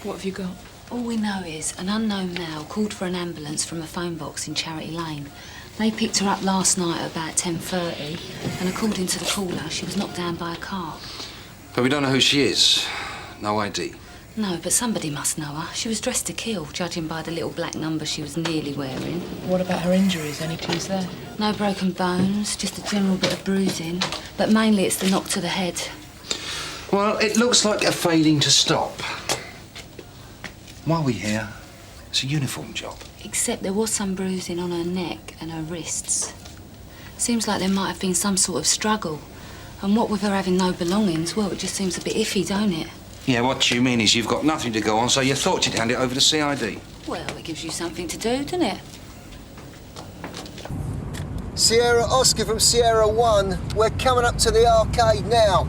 What have you got? All we know is an unknown male called for an ambulance from a phone box in Charity Lane. They picked her up last night at about 10:30, and according to the caller, she was knocked down by a car. But we don't know who she is. No ID. No, but somebody must know her. She was dressed to kill, judging by the little black number she was nearly wearing. What about her injuries? Any clues there? No broken bones, just a general bit of bruising. But mainly it's the knock to the head. Well, it looks like a failing to stop. While we're here, it's a uniform job. Except there was some bruising on her neck and her wrists. Seems like there might have been some sort of struggle. And what with her having no belongings, well, it just seems a bit iffy, don't it? Yeah, what you mean is you've got nothing to go on, so you thought you'd hand it over to CID. Well, it gives you something to do, doesn't it? Sierra Oscar from Sierra 1. We're coming up to the arcade now.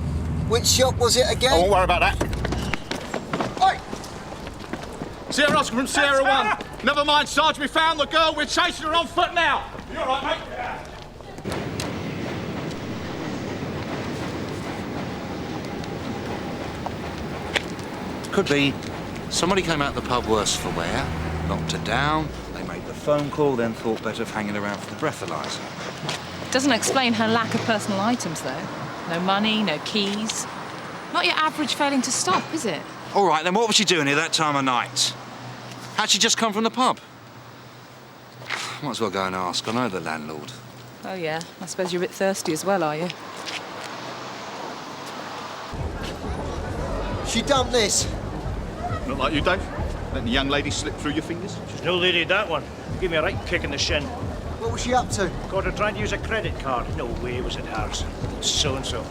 Which shop was it again? I won't worry about that. Oi! Sierra Oscar from Sierra 1. Never mind, Sarge, we found the girl. We're chasing her on foot now. You all right, mate? Yeah. Could be somebody came out the pub worse for wear, knocked her down, they made the phone call, then thought better of hanging around for the breathalyzer. Doesn't explain her lack of personal items, though. No money, no keys. Not your average failing to stop, is it? All right, then what was she doing here that time of night? How'd she just come from the pub? Might as well go and ask. I know the landlord. Oh, yeah. I suppose you're a bit thirsty as well, are you? She dumped this. Not like you, Dave. Letting the young lady slip through your fingers. She's no lady, that one. Give me a right kick in the shin. What was she up to? Got her trying to use a credit card. No way was it hers. So-and-so.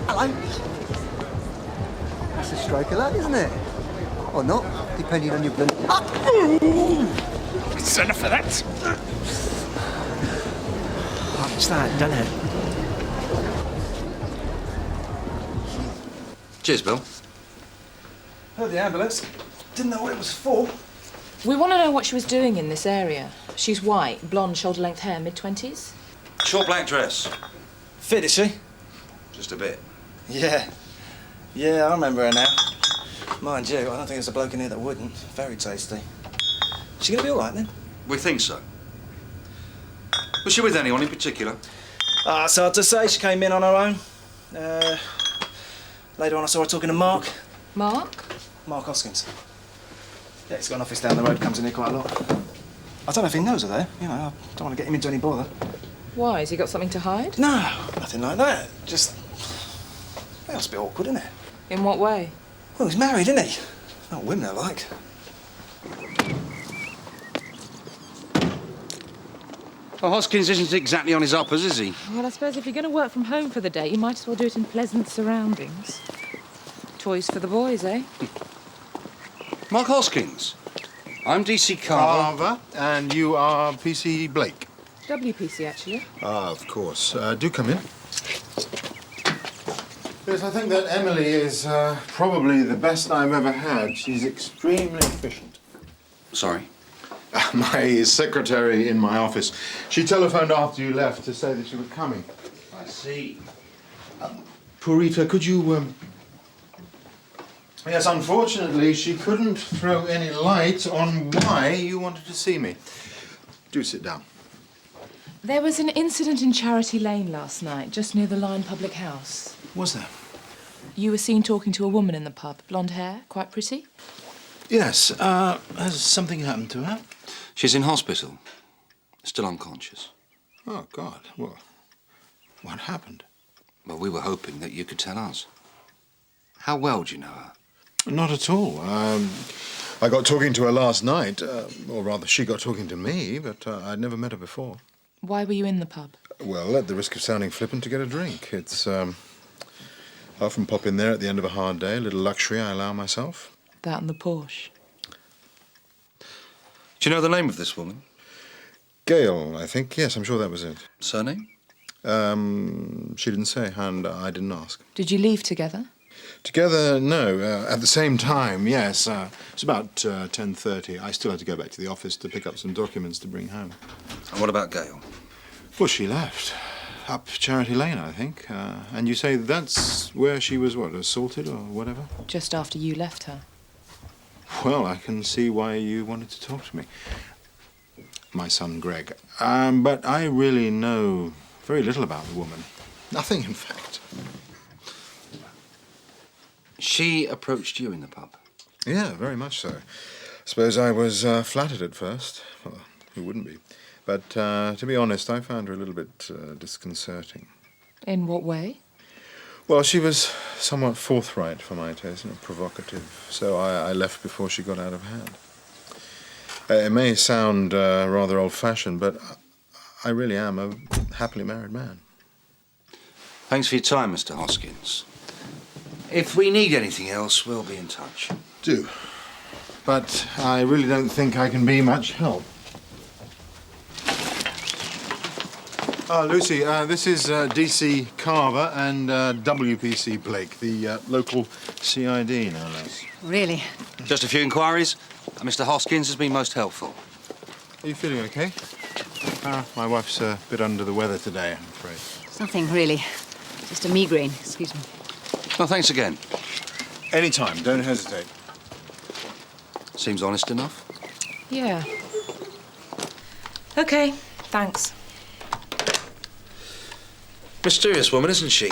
Hello. That's a stroke of luck, isn't it? Or not, depending on your blood. It's enough of that. What's that, done it? Cheers, Bill. Heard the ambulance. Didn't know what it was for. We want to know what she was doing in this area. She's white, blonde, shoulder-length hair, mid-20s? Short black dress. Fit, is she? Just a bit. Yeah. Yeah, I remember her now. Mind you, I don't think there's a bloke in here that wouldn't. Very tasty. She gonna be all right, then? We think so. Was she with anyone in particular? It's hard to say. She came in on her own. Later on, I saw her talking to Mark. Mark? Mark Hoskins. Yeah, he's got an office down the road, comes in here quite a lot. I don't know if he knows her there. You know, I don't want to get him into any bother. Why? Has he got something to hide? No, nothing like that. Just... Well, it's a bit awkward, isn't it? In what way? Well, he's married, isn't he? Not women are like. Well, Hoskins isn't exactly on his uppers, is he? Well, I suppose if you're going to work from home for the day, you might as well do it in pleasant surroundings. Toys for the boys, eh? Mark Hoskins. I'm DC Carver. Carver, and you are PC Blake. WPC, actually. Ah, of course. Do come in. Yes, I think that Emily is probably the best I've ever had. She's extremely efficient. Sorry. My secretary in my office. She telephoned after you left to say that you were coming. I see. Purita, could you... Yes, unfortunately, she couldn't throw any light on why you wanted to see me. Do sit down. There was an incident in Charity Lane last night, just near the Lion Public House. Was there? You were seen talking to a woman in the pub. Blonde hair, quite pretty. Yes. Has something happened to her? She's in hospital. Still unconscious. Oh, God. Well, what happened? Well, we were hoping that you could tell us. How well do you know her? Not at all. I got talking to her last night, or rather, she got talking to me, but I'd never met her before. Why were you in the pub? Well, at the risk of sounding flippant, to get a drink. It's, I often pop in there at the end of a hard day, a little luxury I allow myself. That and the Porsche. Do you know the name of this woman? Gail, I think. Yes, I'm sure that was it. Surname? She didn't say, and I didn't ask. Did you leave together? Together, no. At the same time, yes. It's about 10:30. I still had to go back to the office to pick up some documents to bring home. And what about Gail? Well, she left. Up Charity Lane, I think. And you say that's where she was, what, assaulted or whatever? Just after you left her. Well, I can see why you wanted to talk to me. My son, Greg. But I really know very little about the woman. Nothing, in fact. She approached you in the pub? Yeah, very much so. Suppose I was flattered at first. Well, who wouldn't be? But to be honest, I found her a little bit disconcerting. In what way? Well, she was somewhat forthright for my taste, and provocative, so I left before she got out of hand. It may sound rather old-fashioned, but I really am a happily married man. Thanks for your time, Mr. Hoskins. If we need anything else, we'll be in touch. Do. But I really don't think I can be much help. Lucy, this is DC Carver and WPC Blake, the local CID, no less. Really? Just a few inquiries. Mr. Hoskins has been most helpful. Are you feeling okay? My wife's a bit under the weather today, I'm afraid. It's nothing, really. Just a migraine, excuse me. Well, thanks again. Anytime, don't hesitate. Seems honest enough. Yeah. OK, thanks. Mysterious woman, isn't she?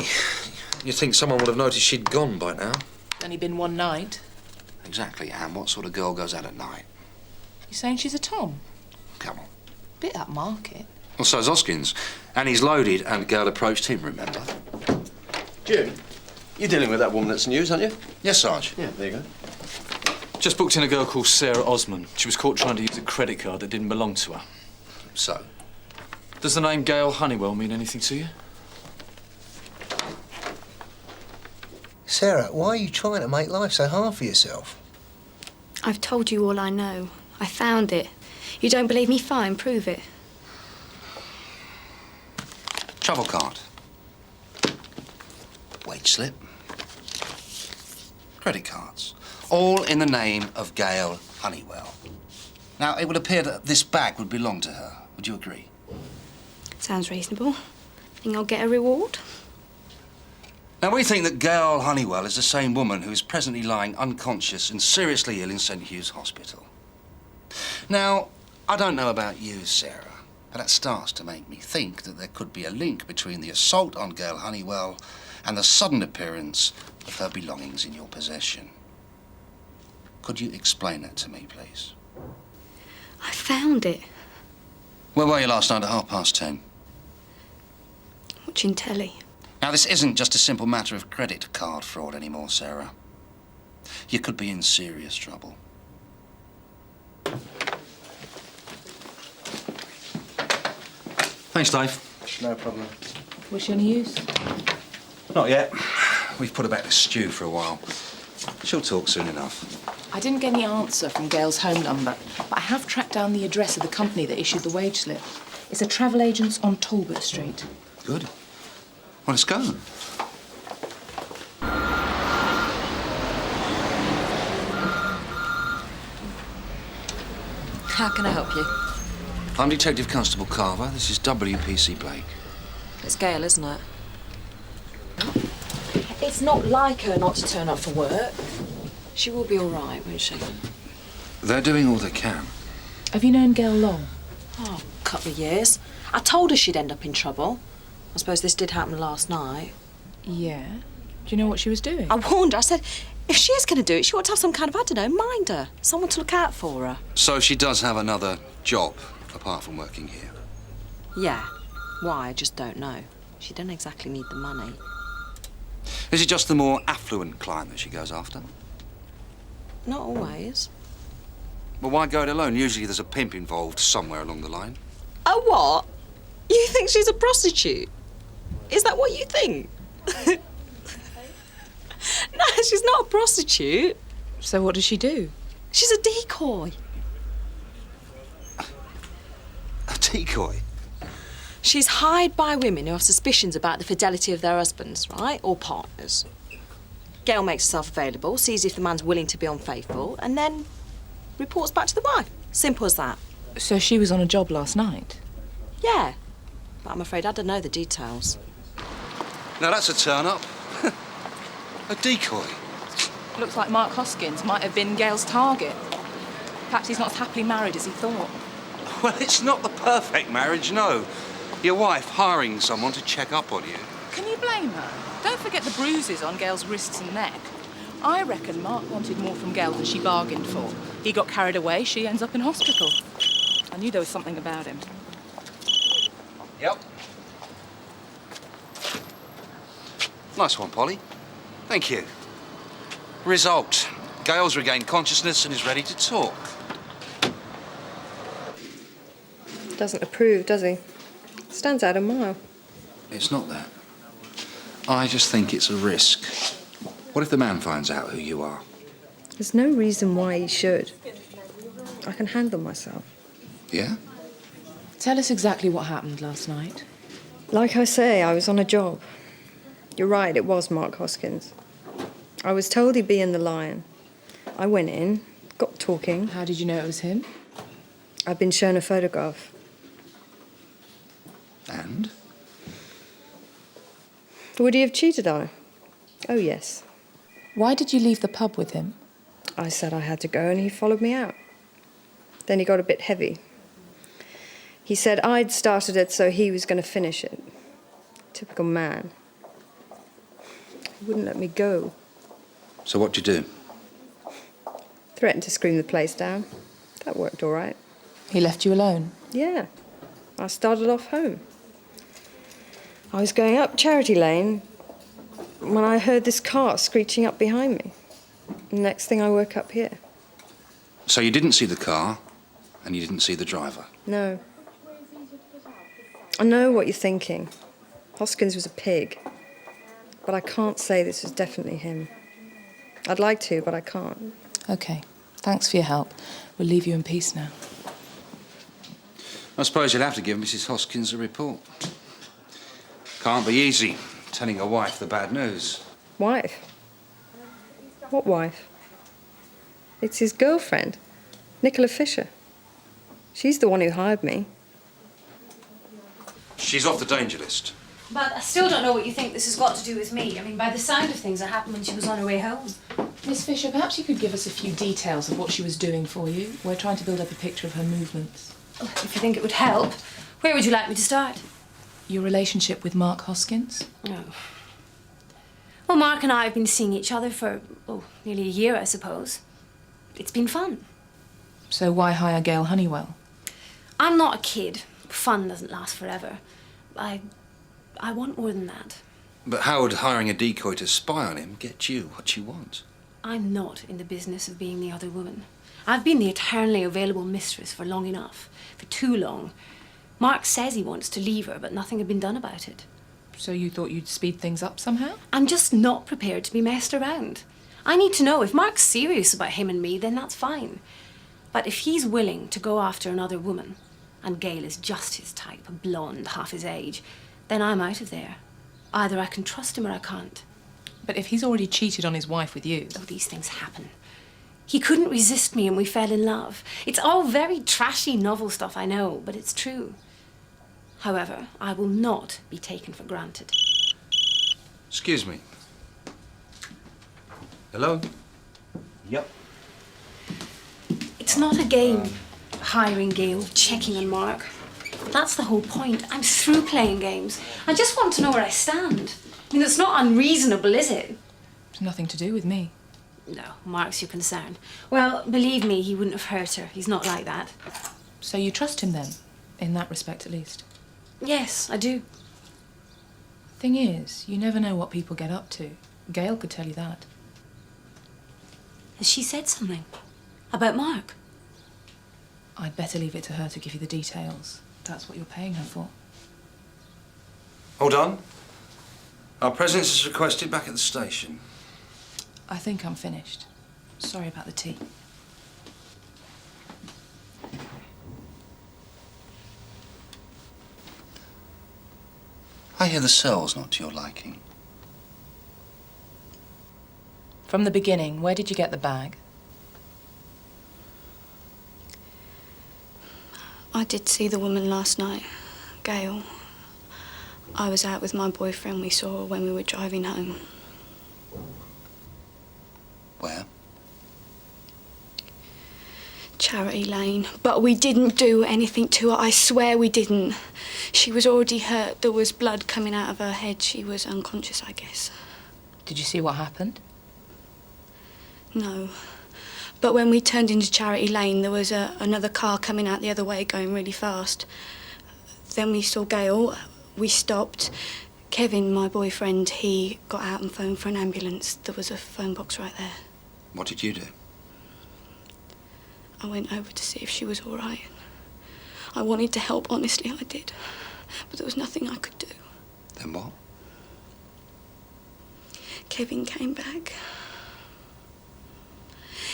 You'd think someone would have noticed she'd gone by now. Only been one night. Exactly, Anne. What sort of girl goes out at night? You saying she's a Tom? Come on. Bit upmarket. Well, so's Hoskins. And he's loaded, and Gail approached him, remember? Jim, you're dealing with that woman that's news, aren't you? Yes, Sarge. Yeah, there you go. Just booked in a girl called Sarah Osman. She was caught trying to use a credit card that didn't belong to her. So? Does the name Gail Honeywell mean anything to you? Sarah, why are you trying to make life so hard for yourself? I've told you all I know. I found it. You don't believe me? Fine, prove it. Travel card. Wage slip. Credit cards. All in the name of Gail Honeywell. Now, it would appear that this bag would belong to her. Would you agree? Sounds reasonable. Think I'll get a reward? Now, we think that Gail Honeywell is the same woman who is presently lying unconscious and seriously ill in St. Hugh's Hospital. Now, I don't know about you, Sarah, but that starts to make me think that there could be a link between the assault on Gail Honeywell and the sudden appearance of her belongings in your possession. Could you explain that to me, please? I found it. Where were you last night at 10:30? Watching telly. Now, this isn't just a simple matter of credit card fraud anymore, Sarah. You could be in serious trouble. Thanks, Dave. No problem. Was she any use? Not yet. We've put her back to stew for a while. She'll talk soon enough. I didn't get any answer from Gail's home number, but I have tracked down the address of the company that issued the wage slip. It's a travel agent's on Talbot Street. Good. Well, let's go. How can I help you? I'm Detective Constable Carver. This is WPC Blake. It's Gail, isn't it? It's not like her not to turn up for work. She will be all right, won't she? They're doing all they can. Have you known Gail long? Oh, a couple of years. I told her she'd end up in trouble. I suppose this did happen last night. Yeah. Do you know what she was doing? I warned her. I said, if she is going to do it, she ought to have some kind of, I don't know, minder. Someone to look out for her. So she does have another job, apart from working here? Yeah. Why, I just don't know. She doesn't exactly need the money. Is it just the more affluent client that she goes after? Not always. Well, why go it alone? Usually there's a pimp involved somewhere along the line. A what? You think she's a prostitute? Is that what you think? No, she's not a prostitute. So what does she do? She's a decoy. A decoy? She's hired by women who have suspicions about the fidelity of their husbands, right? Or partners. Gail makes herself available, sees if the man's willing to be unfaithful, and then reports back to the wife. Simple as that. So she was on a job last night? Yeah. But I'm afraid I don't know the details. Now, that's a turn-up. A decoy. Looks like Mark Hoskins might have been Gail's target. Perhaps he's not as happily married as he thought. Well, it's not the perfect marriage, no. Your wife hiring someone to check up on you. Can you blame her? Don't forget the bruises on Gail's wrists and neck. I reckon Mark wanted more from Gail than she bargained for. He got carried away, she ends up in hospital. I knew there was something about him. Yep. Nice one, Polly. Thank you. Result. Gail's regained consciousness and is ready to talk. Doesn't approve, does he? Stands out a mile. It's not that. I just think it's a risk. What if the man finds out who you are? There's no reason why he should. I can handle myself. Yeah? Tell us exactly what happened last night. Like I say, I was on a job. You're right, it was Mark Hoskins. I was told he'd be in the Lion. I went in, got talking. How did you know it was him? I'd been shown a photograph. And? Would he have cheated on her? Oh, yes. Why did you leave the pub with him? I said I had to go and he followed me out. Then he got a bit heavy. He said I'd started it, so he was going to finish it. Typical man. He wouldn't let me go. So what'd you do? Threatened to scream the place down. That worked all right. He left you alone? Yeah. I started off home. I was going up Charity Lane when I heard this car screeching up behind me. Next thing I woke up here. So you didn't see the car, and you didn't see the driver? No. I know what you're thinking. Hoskins was a pig. But I can't say this was definitely him. I'd like to, but I can't. OK. Thanks for your help. We'll leave you in peace now. I suppose you'll have to give Mrs. Hoskins a report. Can't be easy, telling a wife the bad news. Wife? What wife? It's his girlfriend, Nicola Fischer. She's the one who hired me. She's off the danger list. But I still don't know what you think this has got to do with me. I mean, by the sound of things, it happened when she was on her way home. Miss Fisher, perhaps you could give us a few details of what she was doing for you. We're trying to build up a picture of her movements. Oh, if you think it would help, where would you like me to start? Your relationship with Mark Hoskins? Oh. Well, Mark and I have been seeing each other for, nearly a year, I suppose. It's been fun. So why hire Gail Honeywell? I'm not a kid. Fun doesn't last forever. I want more than that. But how would hiring a decoy to spy on him get you what you want? I'm not in the business of being the other woman. I've been the eternally available mistress for long enough. For too long. Mark says he wants to leave her, but nothing had been done about it. So you thought you'd speed things up somehow? I'm just not prepared to be messed around. I need to know if Mark's serious about him and me, then that's fine. But if he's willing to go after another woman, and Gail is just his type, a blonde, half his age, then I'm out of there. Either I can trust him or I can't. But if he's already cheated on his wife with you... Oh, these things happen. He couldn't resist me and we fell in love. It's all very trashy novel stuff, I know, but it's true. However, I will not be taken for granted. Excuse me. Hello? Yep. It's not a game, hiring Gail, checking on Mark. That's the whole point. I'm through playing games. I just want to know where I stand. I mean, it's not unreasonable, is it? It's nothing to do with me. No, Mark's your concern. Well, believe me, he wouldn't have hurt her. He's not like that. So you trust him then? In that respect, at least? Yes, I do. Thing is, you never know what people get up to. Gail could tell you that. Has she said something? About Mark? I'd better leave it to her to give you the details. That's what you're paying her for. Hold on. Our presence is requested back at the station. I think I'm finished. Sorry about the tea. I hear the cell's not to your liking. From the beginning, where did you get the bag? I did see the woman last night, Gail. I was out with my boyfriend. We saw her when we were driving home. Where? Charity Lane, but we didn't do anything to her. I swear we didn't. She was already hurt. There was blood coming out of her head. She was unconscious, I guess. Did you see what happened? No. But when we turned into Charity Lane, there was another car coming out the other way, going really fast. Then we saw Gail. We stopped. Kevin, my boyfriend, he got out and phoned for an ambulance. There was a phone box right there. What did you do? I went over to see if she was all right. I wanted to help, honestly, I did. But there was nothing I could do. Then what? Kevin came back.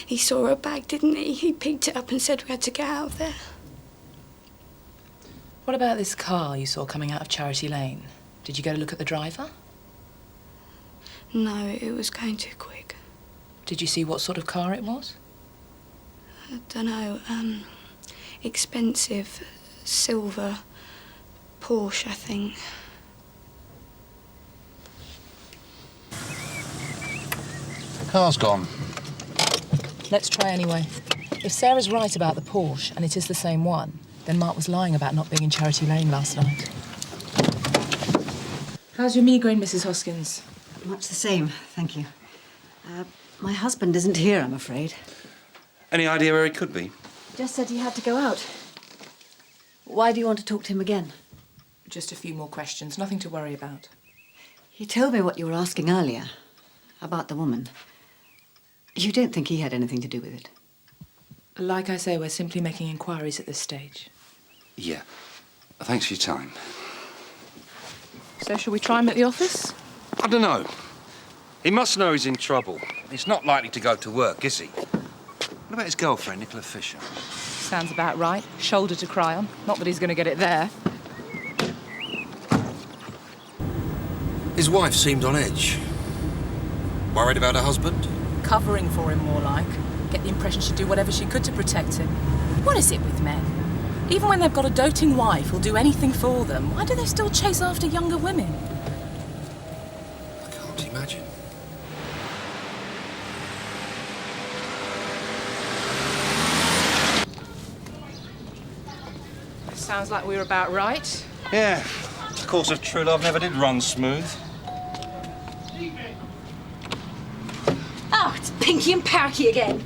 He saw her bag, didn't he? He picked it up and said we had to get out of there. What about this car you saw coming out of Charity Lane? Did you go to look at the driver? No, it was going too quick. Did you see what sort of car it was? I don't know. Expensive, silver, Porsche, I think. The car's gone. Let's try anyway. If Sarah's right about the Porsche, and it is the same one, then Mark was lying about not being in Charity Lane last night. How's your migraine, Mrs. Hoskins? Much the same, thank you. My husband isn't here, I'm afraid. Any idea where he could be? Just said he had to go out. Why do you want to talk to him again? Just a few more questions, nothing to worry about. He told me what you were asking earlier, about the woman. You don't think he had anything to do with it? Like I say, we're simply making inquiries at this stage. Yeah. Thanks for your time. So shall we try him at the office? I don't know. He must know he's in trouble. He's not likely to go to work, is he? What about his girlfriend, Nicola Fischer? Sounds about right. Shoulder to cry on. Not that he's going to get it there. His wife seemed on edge. Worried about her husband? Covering for him, more like. Get the impression she'd do whatever she could to protect him. What is it with men? Even when they've got a doting wife who'll do anything for them, why do they still chase after younger women? I can't imagine. Sounds like we were about right. Yeah. The course of true love never did run smooth. Oh, it's Pinky and Parky again.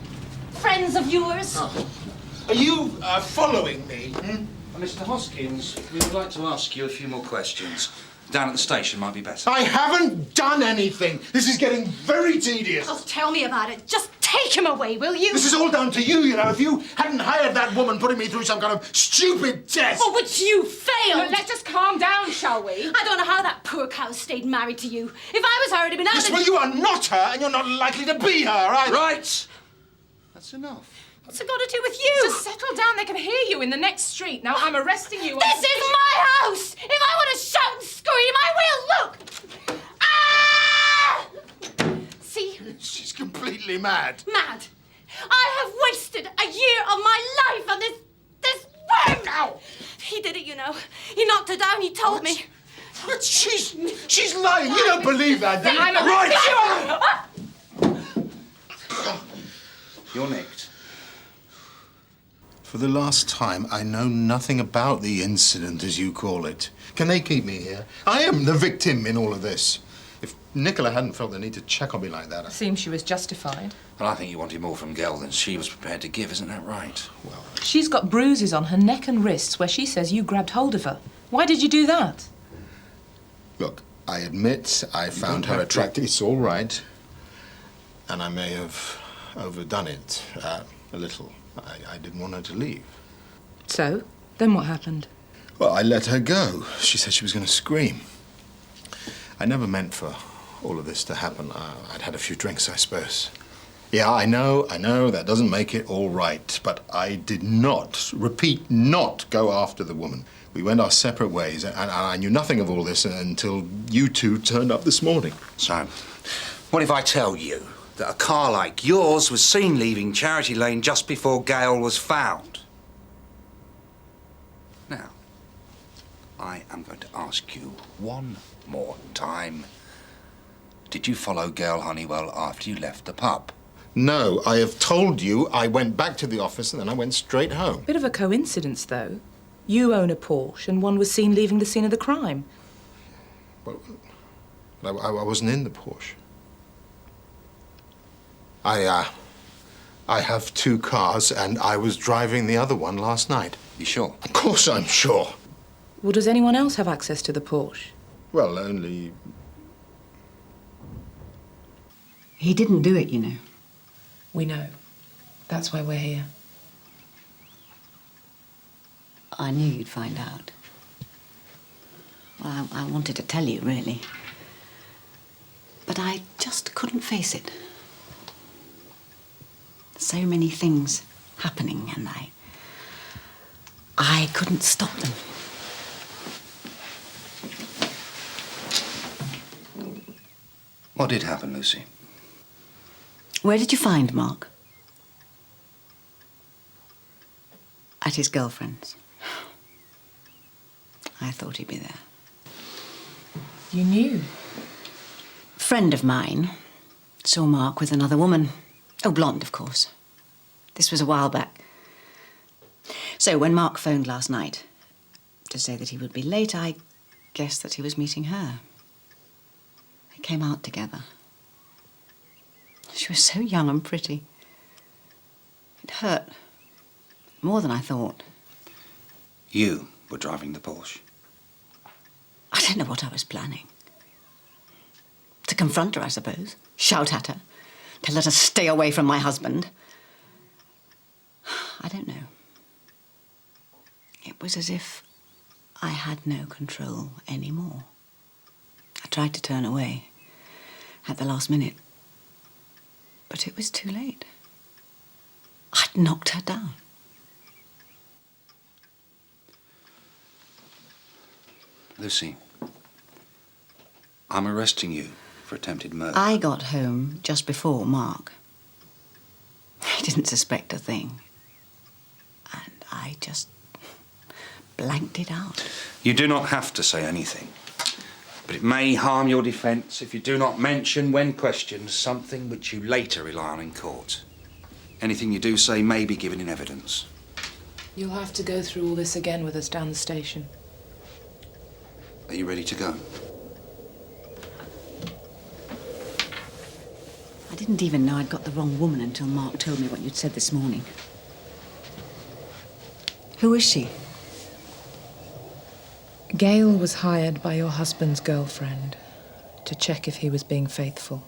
Friends of yours? Oh. Are you following me? Mr. Hoskins, we would like to ask you a few more questions. Down at the station might be better. I haven't done anything. This is getting very tedious. Oh, tell me about it. Just take him away, will you? This is all down to you, you know. If you hadn't hired that woman putting me through some kind of stupid test. Oh, but you failed. Well, let's just calm down, shall we? I don't know how that poor cow stayed married to you. If I was her, it'd have been out. Yes, well, you are not her, and you're not likely to be her, either. Right. That's enough. What's it got to do with you? Just settle down. They can hear you in the next street. Now, I'm arresting you. This is my house! If I want to shout and scream, I will. Look! Ah! See? She's completely mad. Mad. I have wasted a year of my life on this worm. Ow! He did it, you know. He knocked her down. He told me. But she's lying. You don't believe that, do you? I'm right. You're nicked. For the last time, I know nothing about the incident, as you call it. Can they keep me here? I am the victim in all of this. If Nicola hadn't felt the need to check on me like that... Seems she was justified. Well, I think you wanted more from Gail than she was prepared to give, isn't that right? Well... She's got bruises on her neck and wrists where she says you grabbed hold of her. Why did you do that? Look, I admit I found her attractive. It's all right. And I may have overdone it a little. I didn't want her to leave. So? Then what happened? Well, I let her go. She said she was going to scream. I never meant for all of this to happen. I'd had a few drinks, I suppose. Yeah, I know, that doesn't make it all right. But I did not, repeat, not go after the woman. We went our separate ways, and I knew nothing of all this until you two turned up this morning. So, what if I tell you that a car like yours was seen leaving Charity Lane just before Gail was found? Now, I am going to ask you one more time. Did you follow Gail Honeywell after you left the pub? No, I have told you I went back to the office and then I went straight home. Bit of a coincidence, though. You own a Porsche and one was seen leaving the scene of the crime. Well, I wasn't in the Porsche. I have 2 cars and I was driving the other one last night. You sure? Of course I'm sure. Well, does anyone else have access to the Porsche? Well, only... He didn't do it, you know. We know. That's why we're here. I knew you'd find out. Well, I wanted to tell you, really. But I just couldn't face it. So many things happening, and I couldn't stop them. What did happen, Lucy? Where did you find Mark? At his girlfriend's. I thought he'd be there. You knew? A friend of mine saw Mark with another woman. Oh, blonde, of course. This was a while back. So when Mark phoned last night to say that he would be late, I guessed that he was meeting her. They came out together. She was so young and pretty. It hurt. More than I thought. You were driving the Porsche. I don't know what I was planning. To confront her, I suppose. Shout at her. Tell her to stay away from my husband. I don't know. It was as if I had no control anymore. I tried to turn away at the last minute. But it was too late. I'd knocked her down. Lucy, I'm arresting you for attempted murder. I got home just before Mark. He didn't suspect a thing. And I just blanked it out. You do not have to say anything. But it may harm your defence if you do not mention, when questioned, something which you later rely on in court. Anything you do say may be given in evidence. You'll have to go through all this again with us down the station. Are you ready to go? I didn't even know I'd got the wrong woman until Mark told me what you'd said this morning. Who is she? Gail was hired by your husband's girlfriend to check if he was being faithful.